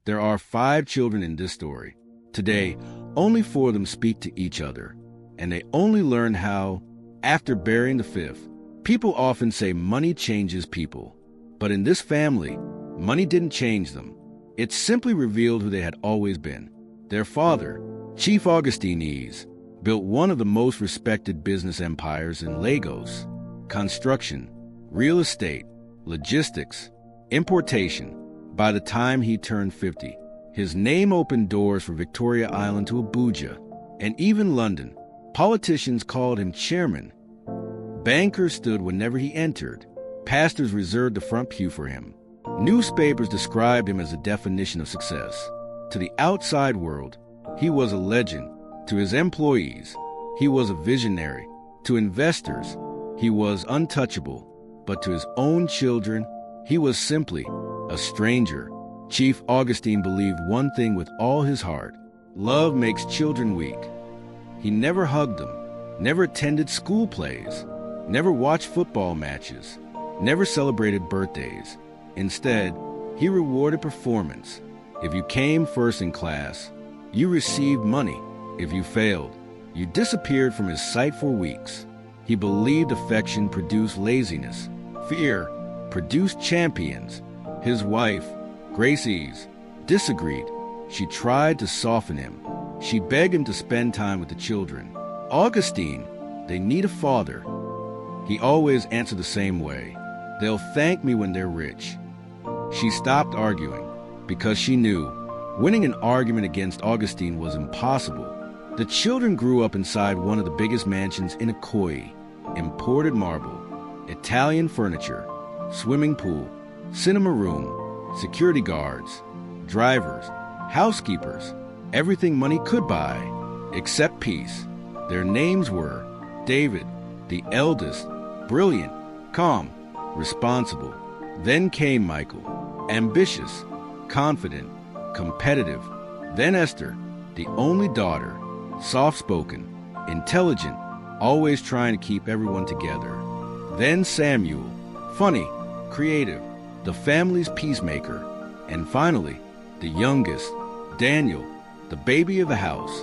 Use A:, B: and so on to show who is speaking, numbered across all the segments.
A: There are 5 children in this story. Today, only 4 of them speak to each other, and they only learn how after burying the 5th. People often say money changes people, but in this family, money didn't change them. It simply revealed who they had always been. Their father, Chief Augustine Eze, built one of the most respected business empires in Lagos. Construction, real estate, logistics, importation. By the time he turned 50, his name opened doors from Victoria Island to Abuja, and even London. Politicians called him chairman. Bankers stood whenever he entered. Pastors reserved the front pew for him. Newspapers described him as the definition of success. To the outside world, he was a legend. To his employees, he was a visionary. To investors, he was untouchable. But to his own children, he was simply a stranger. Chief Augustine believed one thing with all his heart: love makes children weak. He never hugged them, never attended school plays, never watched football matches, never celebrated birthdays. Instead, he rewarded performance. If you came first in class, you received money. If you failed, you disappeared from his sight for weeks. He believed affection produced laziness. Fear produced champions. His wife, Grace Eze, disagreed. She tried to soften him. She begged him to spend time with the children. Augustine, they need a father. He always answered the same way: they'll thank me when they're rich. She stopped arguing because she knew winning an argument against Augustine was impossible. The children grew up inside one of the biggest mansions in Ikoyi: imported marble, Italian furniture, swimming pool, cinema room, security guards, drivers, housekeepers, everything money could buy, except peace. Their names were David, the eldest, brilliant, calm, responsible. Then came Michael, ambitious, confident, competitive. Then Esther, the only daughter, soft-spoken, intelligent, always trying to keep everyone together. Then Samuel, funny, creative, the family's peacemaker. And finally, the youngest, Daniel, the baby of the house,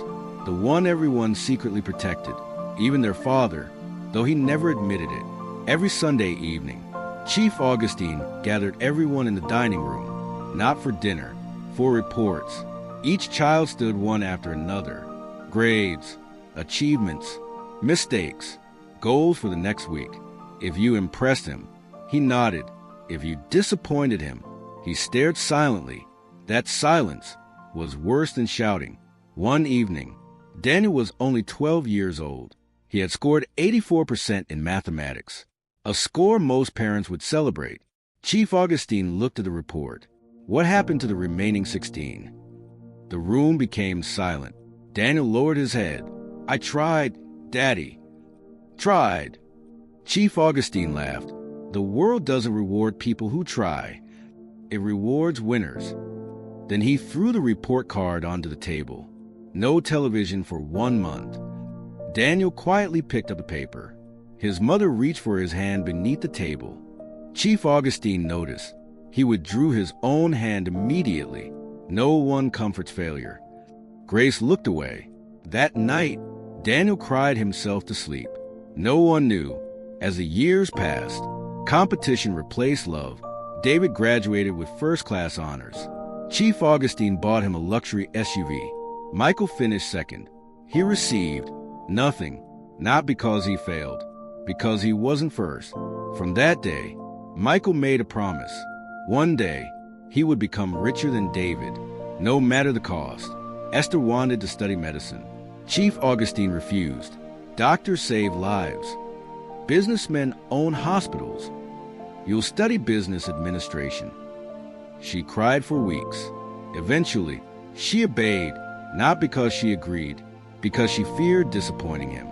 A: the one everyone secretly protected, even their father, though he never admitted it. Every Sunday evening, Chief Augustine gathered everyone in the dining room, not for dinner, for reports. Each child stood one after another: grades, achievements, mistakes, goals for the next week. If you impressed him, he nodded. If you disappointed him, he stared silently. That silence was worse than shouting. One evening, Daniel was only 12 years old. He had scored 84% in mathematics, a score most parents would celebrate. Chief Augustine looked at the report. What happened to the remaining 16? The room became silent. Daniel lowered his head. I tried, Daddy. Tried. Chief Augustine laughed. The world doesn't reward people who try. It rewards winners. Then he threw the report card onto the table. No television for 1 month. Daniel quietly picked up the paper. His mother reached for his hand beneath the table. Chief Augustine noticed. He withdrew his own hand immediately. No one comforts failure. Grace looked away. That night, Daniel cried himself to sleep. No one knew. As the years passed, competition replaced love. David graduated with first-class honors. Chief Augustine bought him a luxury SUV. Michael finished second. He received nothing, not because he failed, because he wasn't first. From that day, Michael made a promise. One day, he would become richer than David, no matter the cost. Esther wanted to study medicine. Chief Augustine refused. Doctors save lives. Businessmen own hospitals. You'll study business administration. She cried for weeks. Eventually, she obeyed, not because she agreed, because she feared disappointing him.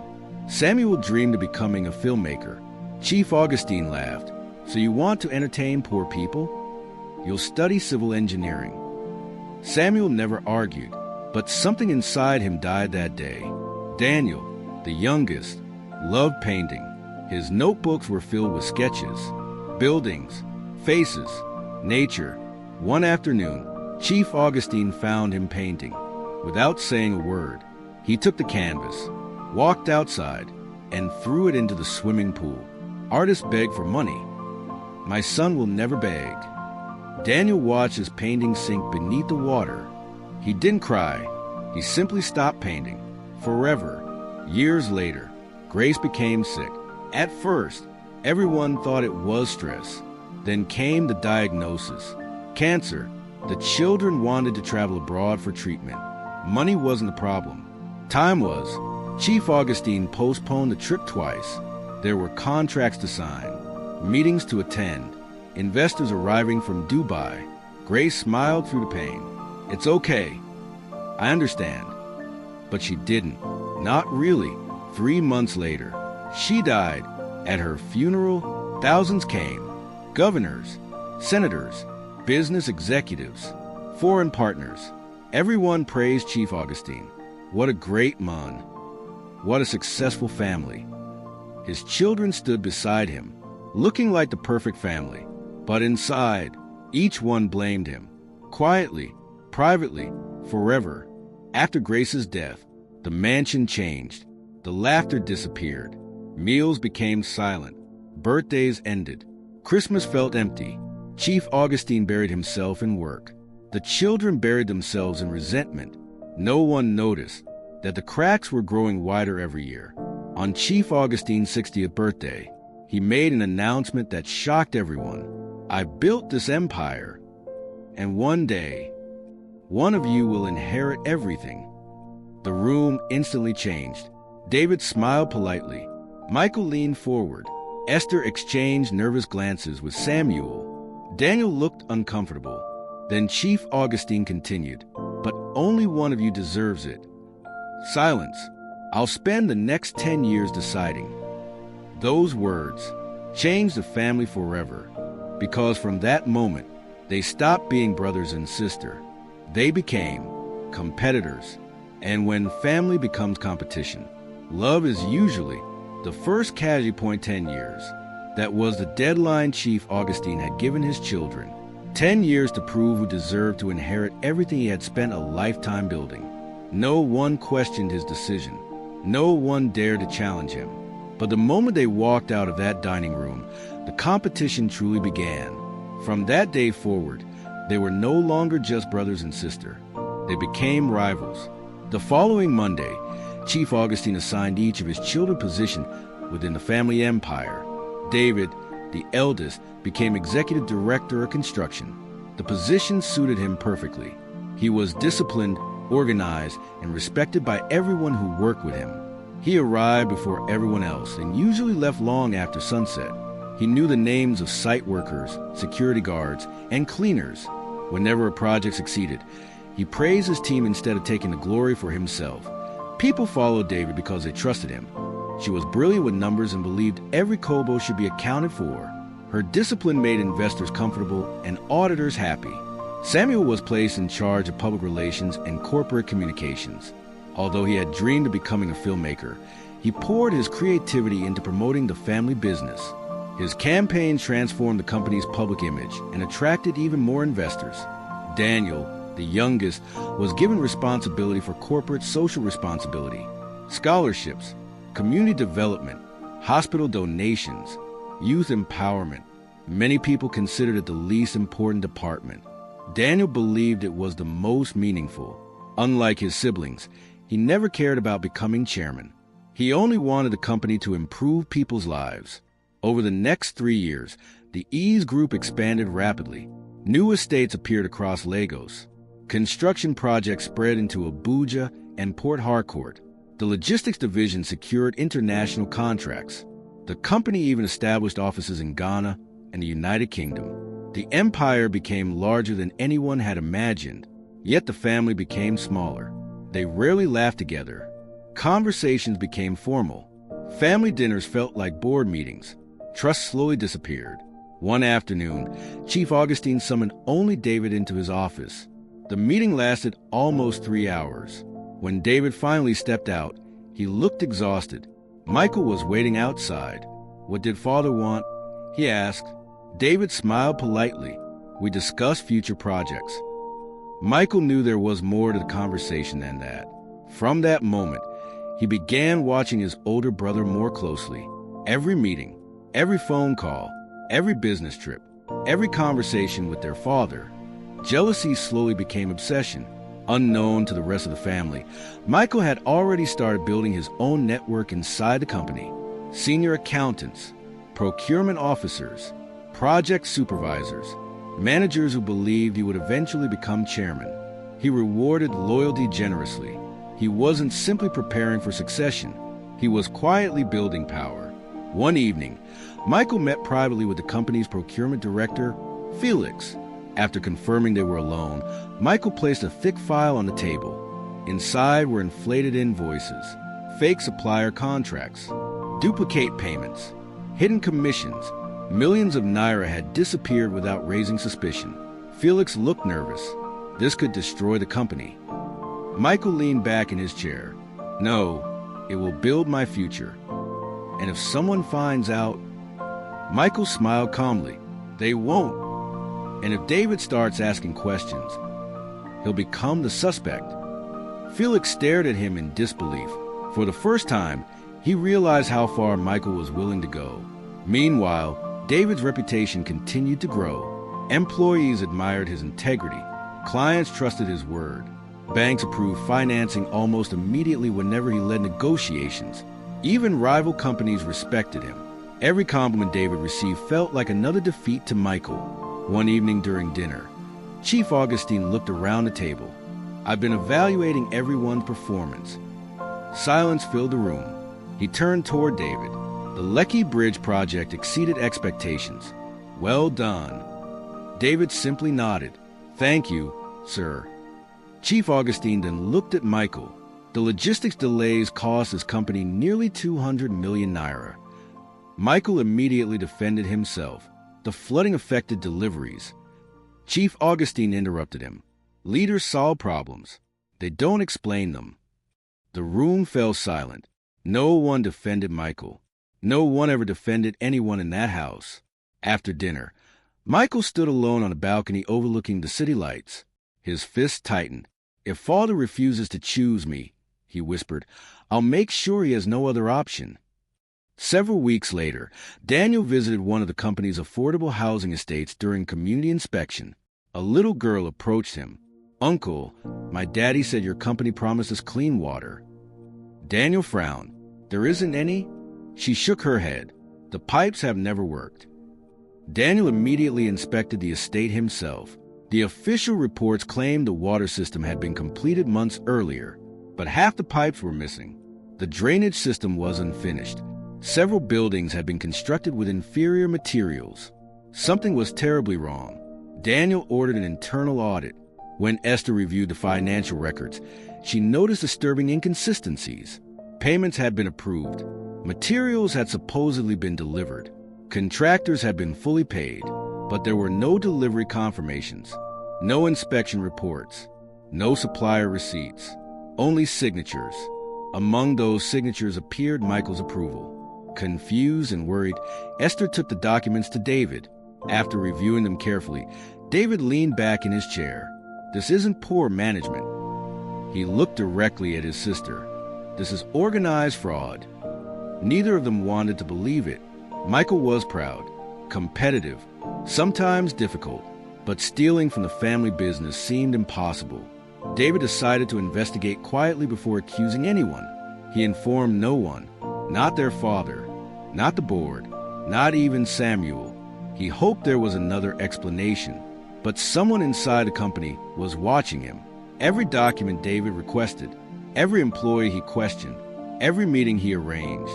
A: Samuel dreamed of becoming a filmmaker. Chief Augustine laughed. So you want to entertain poor people? You'll study civil engineering. Samuel never argued, but something inside him died that day. Daniel, the youngest, loved painting. His notebooks were filled with sketches, buildings, faces, nature. One afternoon, Chief Augustine found him painting. Without saying a word, he took the canvas, walked outside, and threw it into the swimming pool. Artists beg for money. My son will never beg. Daniel watched his painting sink beneath the water. He didn't cry. He simply stopped painting. Forever. Years later, Grace became sick. At first, everyone thought it was stress. Then came the diagnosis. Cancer. The children wanted to travel abroad for treatment. Money wasn't the problem. Time was. Chief Augustine postponed the trip twice. There were contracts to sign, meetings to attend, investors arriving from Dubai. Grace smiled through the pain. It's okay. I understand. But she didn't. Not really. 3 months later, she died. At her funeral, thousands came. Governors, senators, business executives, foreign partners. Everyone praised Chief Augustine. What a great man. What a successful family. His children stood beside him, looking like the perfect family. But inside, each one blamed him. Quietly, privately, forever. After Grace's death, the mansion changed. The laughter disappeared. Meals became silent. Birthdays ended. Christmas felt empty. Chief Augustine buried himself in work. The children buried themselves in resentment. No one noticed that the cracks were growing wider every year. On Chief Augustine's 60th birthday, he made an announcement that shocked everyone. I built this empire, and one day, one of you will inherit everything. The room instantly changed. David smiled politely. Michael leaned forward. Esther exchanged nervous glances with Samuel. Daniel looked uncomfortable. Then Chief Augustine continued, but only one of you deserves it. Silence. I'll spend the next 10 years deciding. Those words changed the family forever, because from that moment, they stopped being brothers and sisters. They became competitors. And when family becomes competition, love is usually the first casualty point. 10 years. That was the deadline Chief Augustine had given his children. 10 years to prove who deserved to inherit everything he had spent a lifetime building. No one questioned his decision. No one dared to challenge him. But the moment they walked out of that dining room, the competition truly began. From that day forward, they were no longer just brothers and sisters. They became rivals. The following Monday, Chief Augustine assigned each of his children a position within the family empire. David, the eldest, became executive director of construction. The position suited him perfectly. He was disciplined, organized, and respected by everyone who worked with him. He arrived before everyone else and usually left long after sunset. He knew the names of site workers, security guards, and cleaners. Whenever a project succeeded, he praised his team instead of taking the glory for himself. People followed David because they trusted him. She was brilliant with numbers and believed every kobo should be accounted for. Her discipline made investors comfortable and auditors happy. Samuel was placed in charge of public relations and corporate communications. Although he had dreamed of becoming a filmmaker, he poured his creativity into promoting the family business. His campaigns transformed the company's public image and attracted even more investors. Daniel, the youngest, was given responsibility for corporate social responsibility, scholarships, community development, hospital donations, youth empowerment. Many people considered it the least important department. Daniel believed it was the most meaningful. Unlike his siblings, he never cared about becoming chairman. He only wanted the company to improve people's lives. Over the next 3 years, the Eze Group expanded rapidly. New estates appeared across Lagos. Construction projects spread into Abuja and Port Harcourt. The logistics division secured international contracts. The company even established offices in Ghana and the United Kingdom. The empire became larger than anyone had imagined, yet the family became smaller. They rarely laughed together. Conversations became formal. Family dinners felt like board meetings. Trust slowly disappeared. One afternoon, Chief Augustine summoned only David into his office. The meeting lasted almost 3 hours. When David finally stepped out, he looked exhausted. Michael was waiting outside. What did Father want? He asked. David smiled politely. We discussed future projects. Michael knew there was more to the conversation than that. From that moment, he began watching his older brother more closely. Every meeting, every phone call, every business trip, every conversation with their father. Jealousy slowly became obsession. Unknown to the rest of the family, Michael had already started building his own network inside the company. Senior accountants, procurement officers, project supervisors, managers who believed he would eventually become chairman. He rewarded loyalty generously. He wasn't simply preparing for succession. He was quietly building power. One evening, Michael met privately with the company's procurement director, Felix. After confirming they were alone, Michael placed a thick file on the table. Inside were inflated invoices, fake supplier contracts, duplicate payments, hidden commissions. Millions of naira had disappeared without raising suspicion. Felix looked nervous. This could destroy the company. Michael leaned back in his chair. No, it will build my future. And if someone finds out... Michael smiled calmly. They won't. And if David starts asking questions, he'll become the suspect. Felix stared at him in disbelief. For the first time, he realized how far Michael was willing to go. Meanwhile, David's reputation continued to grow. Employees admired his integrity. Clients trusted his word. Banks approved financing almost immediately whenever he led negotiations. Even rival companies respected him. Every compliment David received felt like another defeat to Michael. One evening during dinner, Chief Augustine looked around the table. I've been evaluating everyone's performance. Silence filled the room. He turned toward David. The Lekki Bridge project exceeded expectations. Well done. David simply nodded. Thank you, sir. Chief Augustine then looked at Michael. The logistics delays cost his company nearly 200 million naira. Michael immediately defended himself. The flooding affected deliveries. Chief Augustine interrupted him. Leaders solve problems. They don't explain them. The room fell silent. No one defended Michael. No one ever defended anyone in that house. After dinner, Michael stood alone on a balcony overlooking the city lights. His fists tightened. If father refuses to choose me, he whispered, I'll make sure he has no other option. Several weeks later, Daniel visited one of the company's affordable housing estates during community inspection. A little girl approached him. Uncle, my daddy said your company promised us clean water. Daniel frowned. There isn't any? She shook her head. The pipes have never worked. Daniel immediately inspected the estate himself. The official reports claimed the water system had been completed months earlier, but half the pipes were missing. The drainage system was unfinished. Several buildings had been constructed with inferior materials. Something was terribly wrong. Daniel ordered an internal audit. When Esther reviewed the financial records, she noticed disturbing inconsistencies. Payments had been approved. Materials had supposedly been delivered. Contractors had been fully paid, but there were no delivery confirmations, no inspection reports, no supplier receipts, only signatures. Among those signatures appeared Michael's approval. Confused and worried, Esther took the documents to David. After reviewing them carefully, David leaned back in his chair. This isn't poor management. He looked directly at his sister. This is organized fraud. Neither of them wanted to believe it. Michael was proud, competitive, sometimes difficult, but stealing from the family business seemed impossible. David decided to investigate quietly before accusing anyone. He informed no one. Not their father, not the board, not even Samuel. He hoped there was another explanation, but someone inside the company was watching him. Every document David requested, every employee he questioned, every meeting he arranged.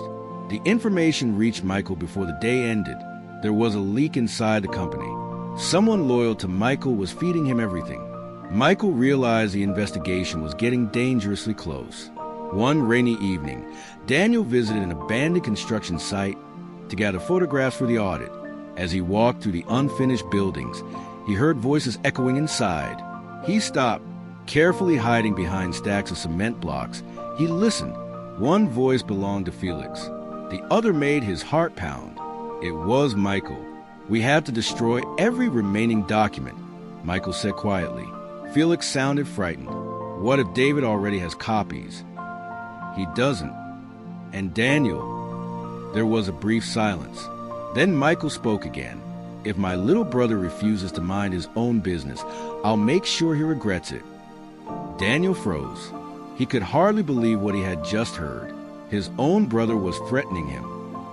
A: The information reached Michael before the day ended. There was a leak inside the company. Someone loyal to Michael was feeding him everything. Michael realized the investigation was getting dangerously close. One rainy evening, Daniel visited an abandoned construction site to gather photographs for the audit. As he walked through the unfinished buildings, he heard voices echoing inside. He stopped, carefully hiding behind stacks of cement blocks. He listened. One voice belonged to Felix. The other made his heart pound. It was Michael. We have to destroy every remaining document, Michael said quietly. Felix sounded frightened. What if David already has copies? He doesn't. And Daniel? There was a brief silence. Then Michael spoke again. If my little brother refuses to mind his own business, I'll make sure he regrets it. Daniel froze. He could hardly believe what he had just heard. His own brother was threatening him.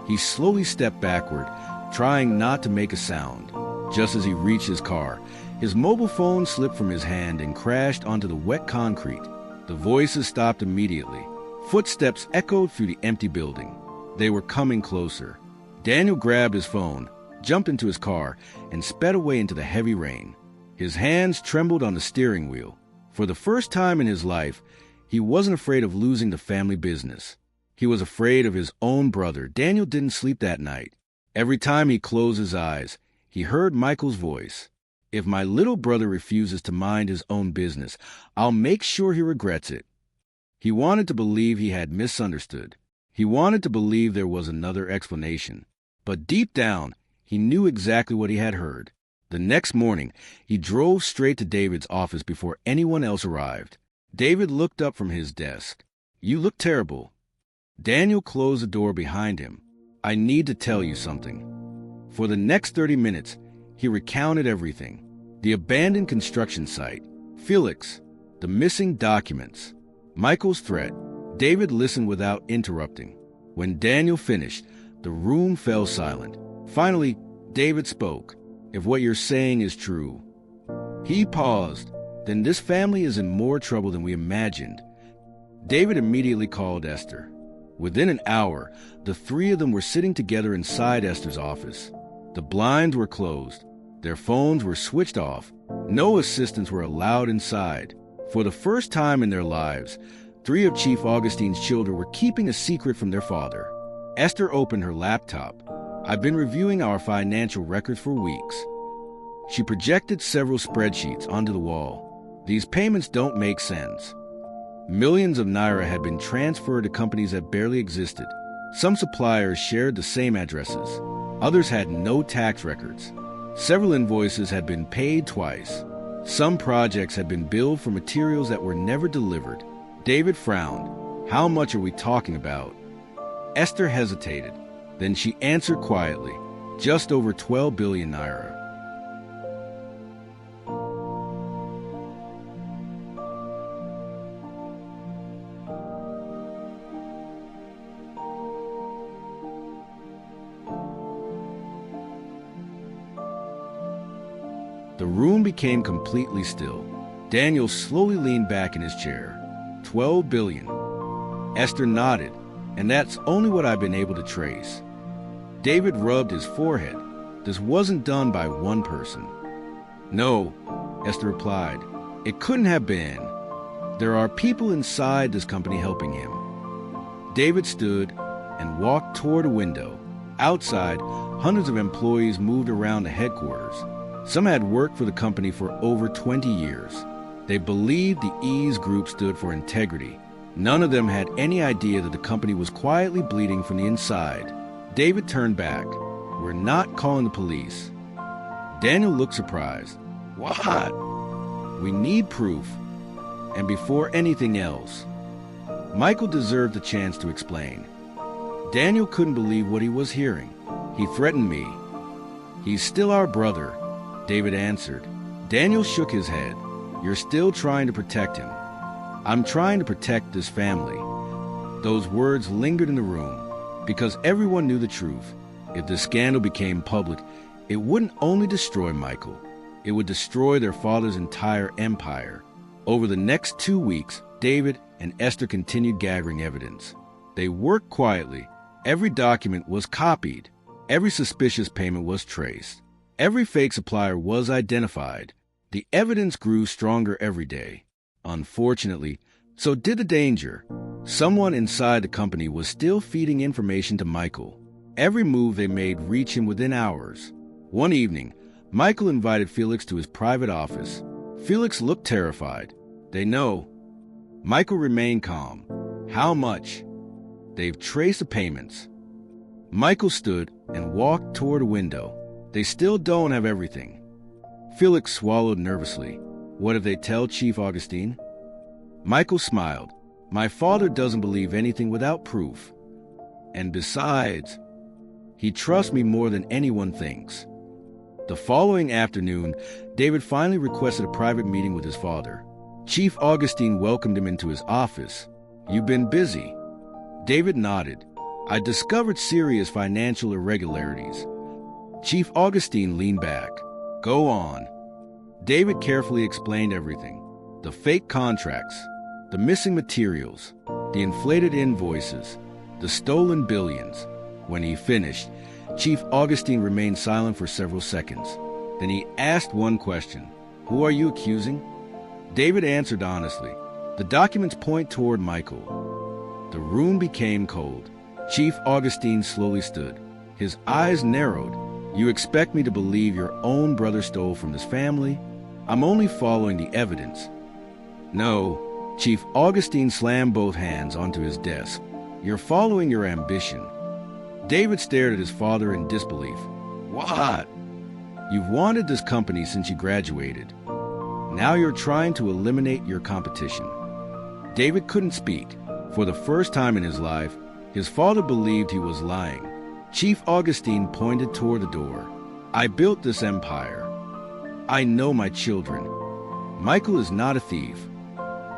A: He slowly stepped backward, trying not to make a sound. Just as he reached his car, his mobile phone slipped from his hand and crashed onto the wet concrete. The voices stopped immediately. Footsteps echoed through the empty building. They were coming closer. Daniel grabbed his phone, jumped into his car, and sped away into the heavy rain. His hands trembled on the steering wheel. For the first time in his life, he wasn't afraid of losing the family business. He was afraid of his own brother. Daniel didn't sleep that night. Every time he closed his eyes, he heard Michael's voice. If my little brother refuses to mind his own business, I'll make sure he regrets it. He wanted to believe he had misunderstood. He wanted to believe there was another explanation. But deep down, he knew exactly what he had heard. The next morning, he drove straight to David's office before anyone else arrived. David looked up from his desk. "You look terrible." Daniel closed the door behind him. "I need to tell you something." For the next 30 minutes, he recounted everything. The abandoned construction site, Felix, the missing documents, Michael's threat. David listened without interrupting. When Daniel finished, the room fell silent. Finally, David spoke. "If what you're saying is true." He paused. "Then this family is in more trouble than we imagined." David immediately called Esther. Within an hour, the three of them were sitting together inside Esther's office. The blinds were closed. Their phones were switched off. No assistants were allowed inside. For the first time in their lives, three of Chief Augustine's children were keeping a secret from their father. Esther opened her laptop. "I've been reviewing our financial records for weeks." She projected several spreadsheets onto the wall. "These payments don't make sense." Millions of naira had been transferred to companies that barely existed. Some suppliers shared the same addresses. Others had no tax records. Several invoices had been paid twice. Some projects had been billed for materials that were never delivered. David frowned. "How much are we talking about?" Esther hesitated. Then she answered quietly, "Just over 12 billion naira." The room became completely still. Daniel slowly leaned back in his chair. 12 billion. Esther nodded. "And that's only what I've been able to trace." David rubbed his forehead. "This wasn't done by one person." "No," Esther replied. "It couldn't have been. There are people inside this company helping him." David stood and walked toward a window. Outside, hundreds of employees moved around the headquarters. Some had worked for the company for over 20 years. They believed the Eze group stood for integrity. None of them had any idea that the company was quietly bleeding from the inside. David turned back. "We're not calling the police." Daniel looked surprised. "What?" "We need proof. And before anything else." Michael deserved a chance to explain. Daniel couldn't believe what he was hearing. "He threatened me." "He's still our brother," David answered. Daniel shook his head. "You're still trying to protect him." "I'm trying to protect this family." Those words lingered in the room because everyone knew the truth. If the scandal became public, it wouldn't only destroy Michael, it would destroy their father's entire empire. Over the next 2 weeks, David and Esther continued gathering evidence. They worked quietly. Every document was copied. Every suspicious payment was traced. Every fake supplier was identified. The evidence grew stronger every day. Unfortunately, so did the danger. Someone inside the company was still feeding information to Michael. Every move they made reached him within hours. One evening, Michael invited Felix to his private office. Felix looked terrified. "They know." Michael remained calm. "How much?" "They've traced the payments." Michael stood and walked toward a window. "They still don't have everything." Felix swallowed nervously. What if they tell Chief Augustine? Michael smiled. My father doesn't believe anything without proof. And besides, he trusts me more than anyone thinks. The following afternoon, David finally requested a private meeting with his father. Chief Augustine welcomed him into his office. You've been busy. David nodded. I discovered serious financial irregularities. Chief Augustine leaned back. Go on. David carefully explained everything. The fake contracts, the missing materials, the inflated invoices, the stolen billions. When he finished, Chief Augustine remained silent for several seconds. Then he asked one question. Who are you accusing? David answered honestly. The documents point toward Michael. The room became cold. Chief Augustine slowly stood. His eyes narrowed. You expect me to believe your own brother stole from this family? I'm only following the evidence. No. Chief Augustine slammed both hands onto his desk. You're following your ambition. David stared at his father in disbelief. What? You've wanted this company since you graduated. Now you're trying to eliminate your competition. David couldn't speak. For the first time in his life, his father believed he was lying. Chief Augustine pointed toward the door. I built this empire. I know my children. Michael is not a thief.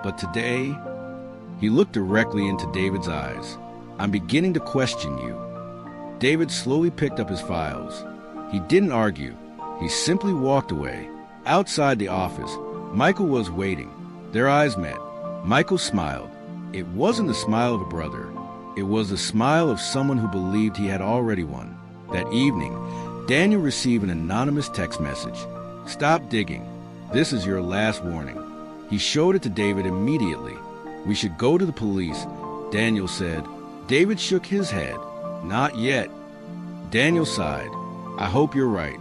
A: But today, he looked directly into David's eyes. I'm beginning to question you. David slowly picked up his files. He didn't argue. He simply walked away. Outside the office, Michael was waiting. Their eyes met. Michael smiled. It wasn't the smile of a brother. It was the smile of someone who believed he had already won. That evening, Daniel received an anonymous text message. Stop digging. This is your last warning. He showed it to David immediately. We should go to the police, Daniel said. David shook his head. Not yet. Daniel sighed. I hope you're right.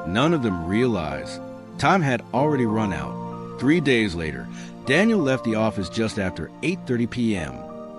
A: None of them realized. Time had already run out. 3 days later, Daniel left the office just after 8:30 p.m.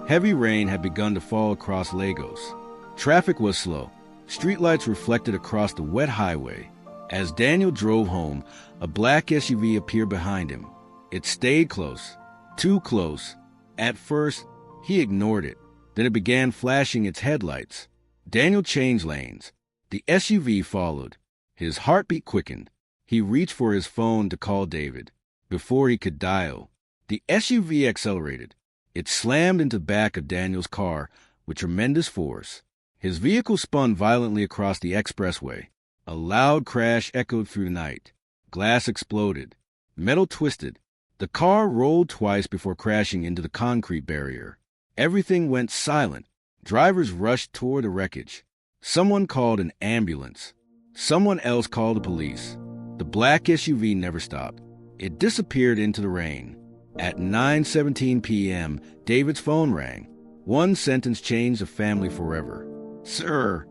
A: Heavy rain had begun to fall across Lagos. Traffic was slow. Streetlights reflected across the wet highway. As Daniel drove home, a black SUV appeared behind him. It stayed close. Too close. At first, he ignored it. Then it began flashing its headlights. Daniel changed lanes. The SUV followed. His heartbeat quickened. He reached for his phone to call David. Before he could dial, the SUV accelerated. It slammed into the back of Daniel's car with tremendous force. His vehicle spun violently across the expressway. A loud crash echoed through the night. Glass exploded. Metal twisted. The car rolled twice before crashing into the concrete barrier. Everything went silent. Drivers rushed toward the wreckage. Someone called an ambulance. Someone else called the police. The black SUV never stopped. It disappeared into the rain. At 9:17 p.m., David's phone rang. One sentence changed the family forever. Sir,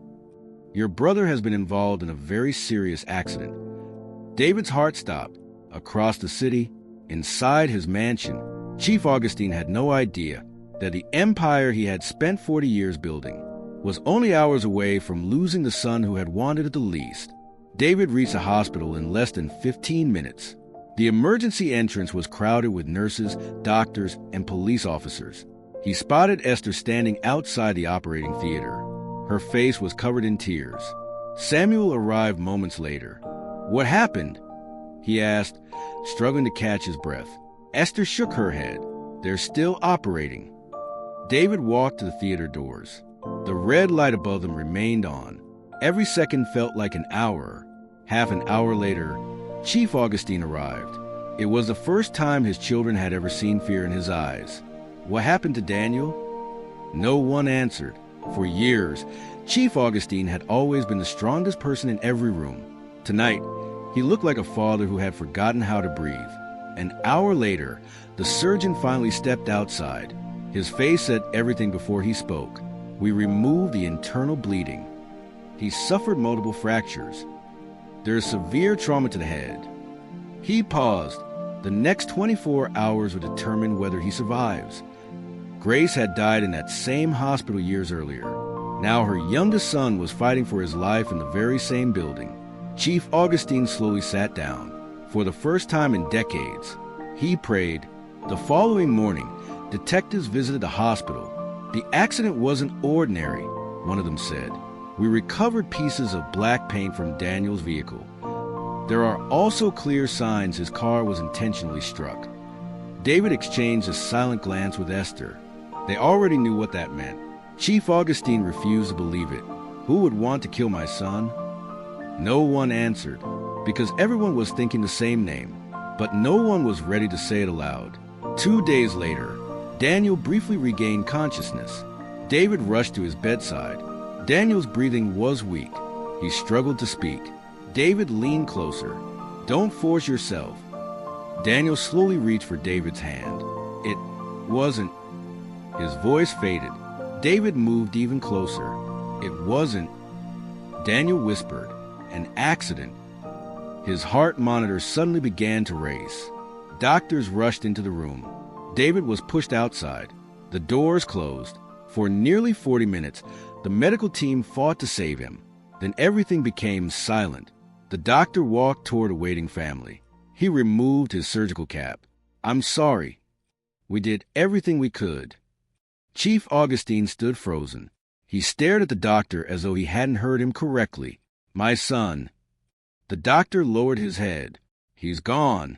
A: your brother has been involved in a very serious accident. David's heart stopped. Across the city, inside his mansion, Chief Augustine had no idea that the empire he had spent 40 years building was only hours away from losing the son who had wanted it the least. David reached the hospital in less than 15 minutes. The emergency entrance was crowded with nurses, doctors, and police officers. He spotted Esther standing outside the operating theater. Her face was covered in tears. Samuel arrived moments later. What happened? He asked, struggling to catch his breath. Esther shook her head. They're still operating. David walked to the theater doors. The red light above them remained on. Every second felt like an hour. Half an hour later, Chief Augustine arrived. It was the first time his children had ever seen fear in his eyes. What happened to Daniel? No one answered. For years, Chief Augustine had always been the strongest person in every room. Tonight, he looked like a father who had forgotten how to breathe. An hour later, the surgeon finally stepped outside. His face said everything before he spoke. We removed the internal bleeding. He suffered multiple fractures. There is severe trauma to the head. He paused. The next 24 hours would determine whether he survives. Grace had died in that same hospital years earlier. Now her youngest son was fighting for his life in the very same building. Chief Augustine slowly sat down. For the first time in decades, he prayed. The following morning, detectives visited the hospital. The accident wasn't ordinary, one of them said. We recovered pieces of black paint from Daniel's vehicle. There are also clear signs his car was intentionally struck. David exchanged a silent glance with Esther. They already knew what that meant. Chief Augustine refused to believe it. Who would want to kill my son? No one answered, because everyone was thinking the same name, but no one was ready to say it aloud. 2 days later, Daniel briefly regained consciousness. David rushed to his bedside. Daniel's breathing was weak. He struggled to speak. David leaned closer. Don't force yourself. Daniel slowly reached for David's hand. It wasn't. His voice faded. David moved even closer. It wasn't. Daniel whispered, an accident. His heart monitor suddenly began to race. Doctors rushed into the room. David was pushed outside. The doors closed. For nearly 40 minutes, the medical team fought to save him. Then everything became silent. The doctor walked toward a waiting family. He removed his surgical cap. I'm sorry. We did everything we could. Chief Augustine stood frozen. He stared at the doctor as though he hadn't heard him correctly. My son. The doctor lowered his head. He's gone.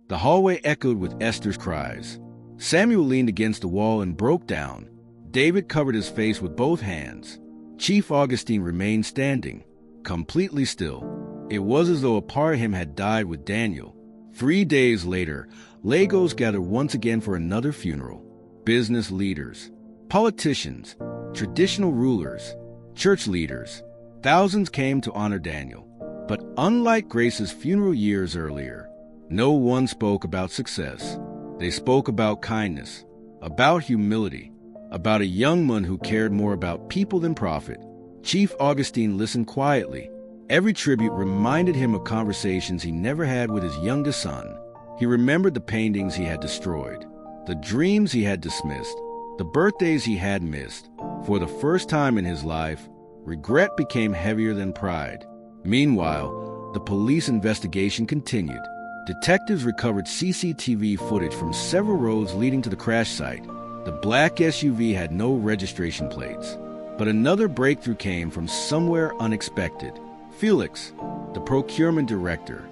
A: The hallway echoed with Esther's cries. Samuel leaned against the wall and broke down. David covered his face with both hands. Chief Augustine remained standing, completely still. It was as though a part of him had died with Daniel. 3 days later, Legos gathered once again for another funeral. Business leaders, politicians, traditional rulers, church leaders. Thousands came to honor Daniel. But unlike Grace's funeral years earlier, no one spoke about success. They spoke about kindness, about humility, about a young man who cared more about people than profit. Chief Augustine listened quietly. Every tribute reminded him of conversations he never had with his youngest son. He remembered the paintings he had destroyed, the dreams he had dismissed, the birthdays he had missed. For the first time in his life, regret became heavier than pride. Meanwhile, the police investigation continued. Detectives recovered CCTV footage from several roads leading to the crash site. The black SUV had no registration plates. But another breakthrough came from somewhere unexpected. Felix, the procurement director.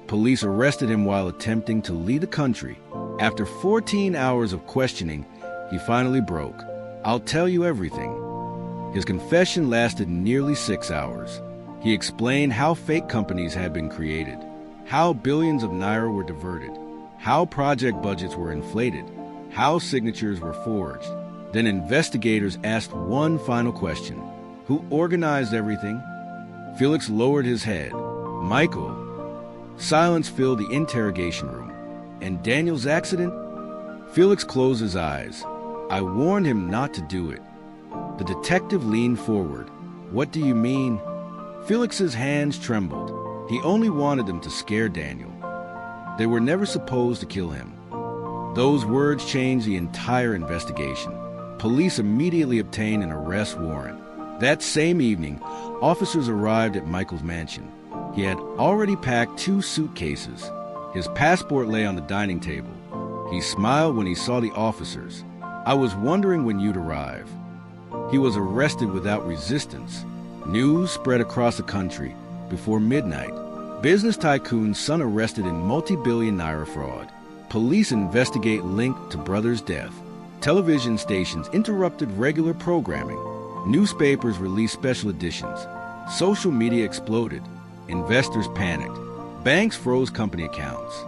A: Police arrested him while attempting to leave the country. After 14 hours of questioning, he finally broke. I'll tell you everything. His confession lasted nearly 6 hours. He explained how fake companies had been created, how billions of naira were diverted, how project budgets were inflated, how signatures were forged. Then investigators asked one final question. Who organized everything? Felix lowered his head. Michael. Silence filled the interrogation room. And Daniel's accident? Felix closed his eyes. I warned him not to do it. The detective leaned forward. What do you mean? Felix's hands trembled. He only wanted them to scare Daniel. They were never supposed to kill him. Those words changed the entire investigation. Police immediately obtained an arrest warrant. That same evening, officers arrived at Michael's mansion. He had already packed 2 suitcases. His passport lay on the dining table. He smiled when he saw the officers. I was wondering when you'd arrive. He was arrested without resistance. News spread across the country. Before midnight, business tycoon's son arrested in multi-billion naira fraud. Police investigate link to brother's death. Television stations interrupted regular programming. Newspapers released special editions. Social media exploded. Investors panicked. Banks froze company accounts.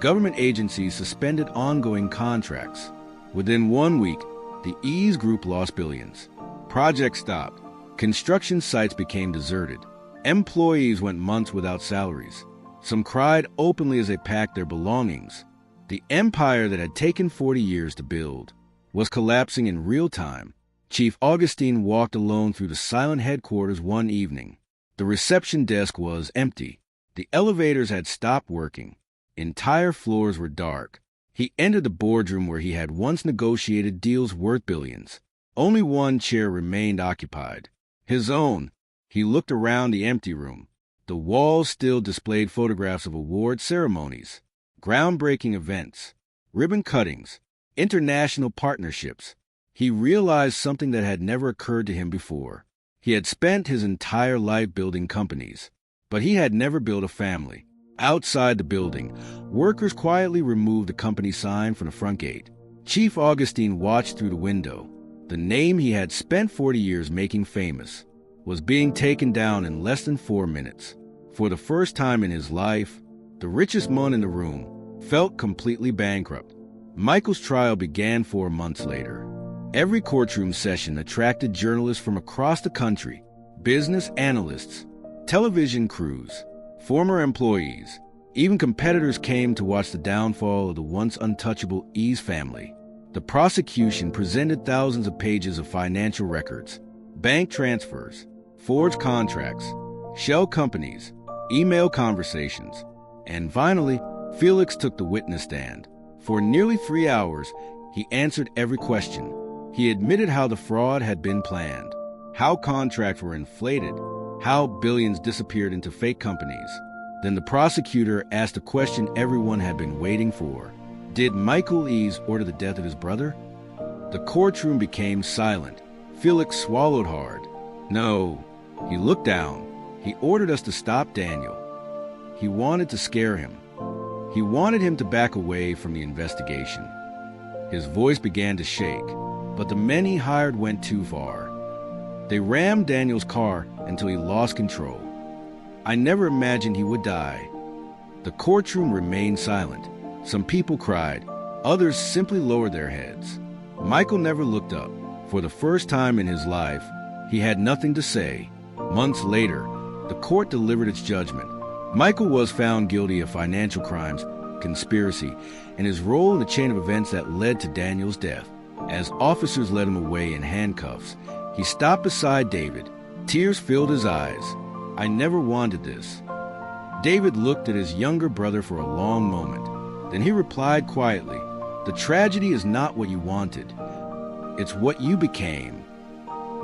A: Government agencies suspended ongoing contracts. Within 1 week, the Eze Group lost billions. Projects stopped. Construction sites became deserted. Employees went months without salaries. Some cried openly as they packed their belongings. The empire that had taken 40 years to build was collapsing in real time. Chief Augustine walked alone through the silent headquarters one evening. The reception desk was empty. The elevators had stopped working. Entire floors were dark. He entered the boardroom where he had once negotiated deals worth billions. Only one chair remained occupied. His own. He looked around the empty room. The walls still displayed photographs of award ceremonies, groundbreaking events, ribbon cuttings, international partnerships. He realized something that had never occurred to him before. He had spent his entire life building companies, but he had never built a family. Outside the building, workers quietly removed the company sign from the front gate. Chief Augustine watched through the window. The name he had spent 40 years making famous was being taken down in less than 4 minutes. For the first time in his life, the richest man in the room felt completely bankrupt. Michael's trial began 4 months later. Every courtroom session attracted journalists from across the country, business analysts, television crews, former employees, even competitors came to watch the downfall of the once untouchable Eze family. The prosecution presented thousands of pages of financial records, bank transfers, forged contracts, shell companies, email conversations, and finally, Felix took the witness stand. For nearly 3 hours, he answered every question. He admitted how the fraud had been planned, how contracts were inflated, how billions disappeared into fake companies. Then the prosecutor asked a question everyone had been waiting for. Did Michael Eze order the death of his brother? The courtroom became silent. Felix swallowed hard. No. He looked down. He ordered us to stop Daniel. He wanted to scare him. He wanted him to back away from the investigation. His voice began to shake, but the men he hired went too far. They rammed Daniel's car until he lost control. I never imagined he would die. The courtroom remained silent. Some people cried. Others simply lowered their heads. Michael never looked up. For the first time in his life, he had nothing to say. Months later, the court delivered its judgment. Michael was found guilty of financial crimes, conspiracy, and his role in the chain of events that led to Daniel's death. As officers led him away in handcuffs, he stopped beside David. Tears filled his eyes. I never wanted this. David looked at his younger brother for a long moment. Then he replied quietly, "The tragedy is not what you wanted. It's what you became."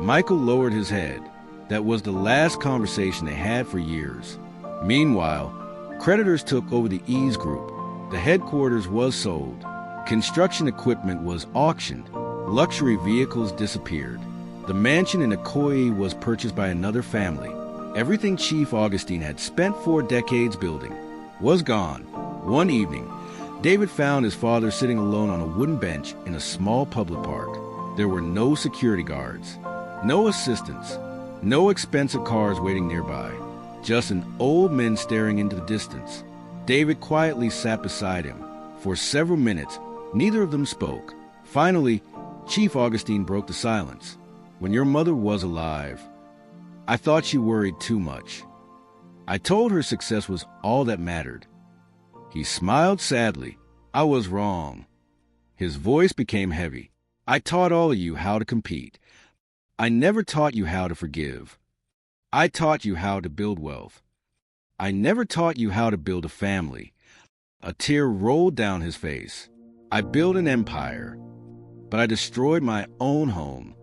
A: Michael lowered his head. That was the last conversation they had for years. Meanwhile, creditors took over the Eze Group. The headquarters was sold. Construction equipment was auctioned. Luxury vehicles disappeared. The mansion in Ikoyi was purchased by another family. Everything Chief Augustine had spent 4 decades building was gone. One evening, David found his father sitting alone on a wooden bench in a small public park. There were no security guards, no assistants, no expensive cars waiting nearby, just an old man staring into the distance. David quietly sat beside him. For several minutes, neither of them spoke. Finally, Chief Augustine broke the silence. "When your mother was alive, I thought she worried too much. I told her success was all that mattered." He smiled sadly. "I was wrong." His voice became heavy. "I taught all of you how to compete. I never taught you how to forgive. I taught you how to build wealth. I never taught you how to build a family." A tear rolled down his face. "I built an empire, but I destroyed my own home."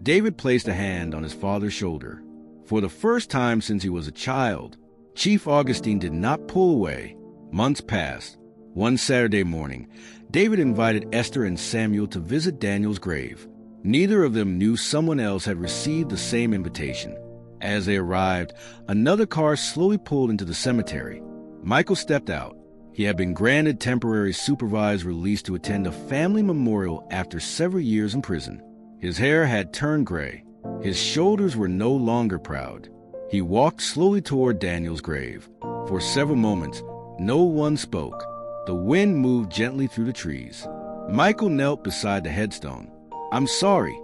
A: David placed a hand on his father's shoulder. For the first time since he was a child, Chief Augustine did not pull away. Months passed. One Saturday morning, David invited Esther and Samuel to visit Daniel's grave. Neither of them knew someone else had received the same invitation. As they arrived, another car slowly pulled into the cemetery. Michael stepped out. He had been granted temporary supervised release to attend a family memorial after several years in prison. His hair had turned gray. His shoulders were no longer proud. He walked slowly toward Daniel's grave. For several moments, no one spoke. The wind moved gently through the trees. Michael knelt beside the headstone. "I'm sorry.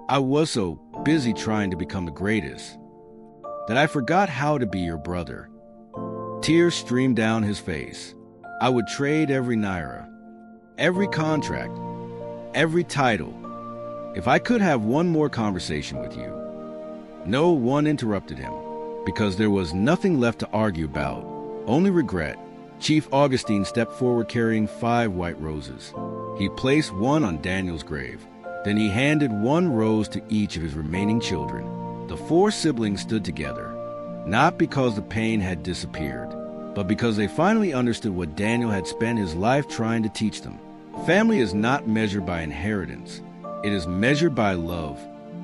A: I was so busy trying to become the greatest that I forgot how to be your brother." Tears streamed down his face. "I would trade every naira, every contract, every title, if I could have one more conversation with you." No one interrupted him, because there was nothing left to argue about, only regret. Chief Augustine stepped forward carrying 5 white roses. He placed one on Daniel's grave. Then he handed 1 rose to each of his remaining children. The 4 siblings stood together. not because the pain had disappeared, but because they finally understood what Daniel had spent his life trying to teach them. Family is not measured by inheritance. It is measured by love.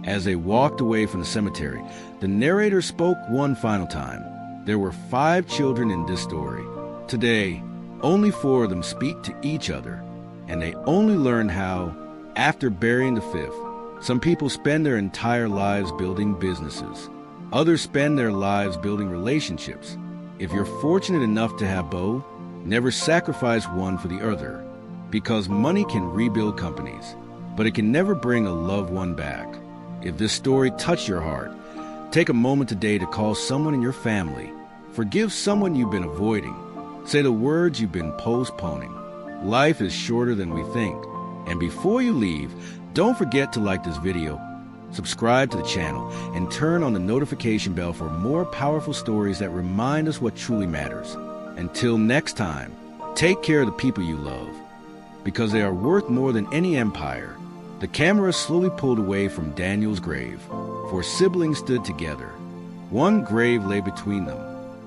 A: As they walked away from the cemetery, the narrator spoke one final time. There were 5 children in this story. Today, only 4 of them speak to each other, and they only learned how, after burying the 5th. Some people spend their entire lives building businesses. Others spend their lives building relationships. If you're fortunate enough to have both, never sacrifice one for the other, because money can rebuild companies, but it can never bring a loved one back. If this story touched your heart, take a moment today to call someone in your family. Forgive someone you've been avoiding. Say the words you've been postponing. Life is shorter than we think. And before you leave, don't forget to like this video, subscribe to the channel, and turn on the notification bell for more powerful stories that remind us what truly matters. Until next time, take care of the people you love, because they are worth more than any empire. The camera slowly pulled away from Daniel's grave. 4 siblings stood together. One grave lay between them.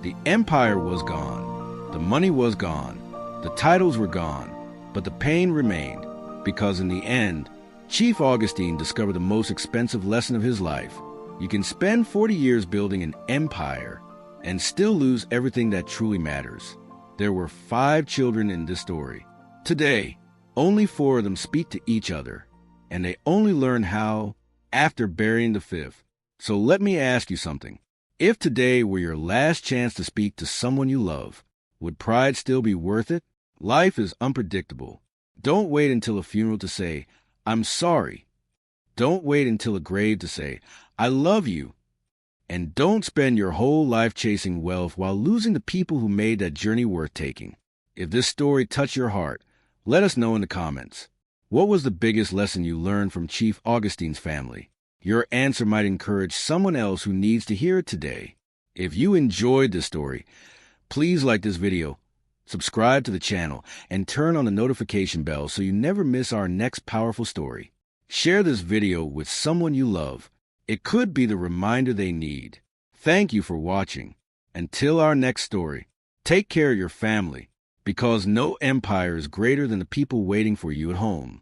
A: The empire was gone. The money was gone. The titles were gone. But the pain remained, because in the end, Chief Augustine discovered the most expensive lesson of his life. You can spend 40 years building an empire and still lose everything that truly matters. There were 5 children in this story. Today, only 4 of them speak to each other, and they only learn how after burying the 5th. So let me ask you something. If today were your last chance to speak to someone you love, would pride still be worth it? Life is unpredictable. Don't wait until a funeral to say, "I'm sorry." Don't wait until a grave to say, "I love you." And don't spend your whole life chasing wealth while losing the people who made that journey worth taking. If this story touched your heart, let us know in the comments. What was the biggest lesson you learned from Chief Augustine's family? Your answer might encourage someone else who needs to hear it today. If you enjoyed this story, please like this video, subscribe to the channel, and turn on the notification bell so you never miss our next powerful story. Share this video with someone you love. It could be the reminder they need. Thank you for watching. Until our next story, take care of your family, because no empire is greater than the people waiting for you at home.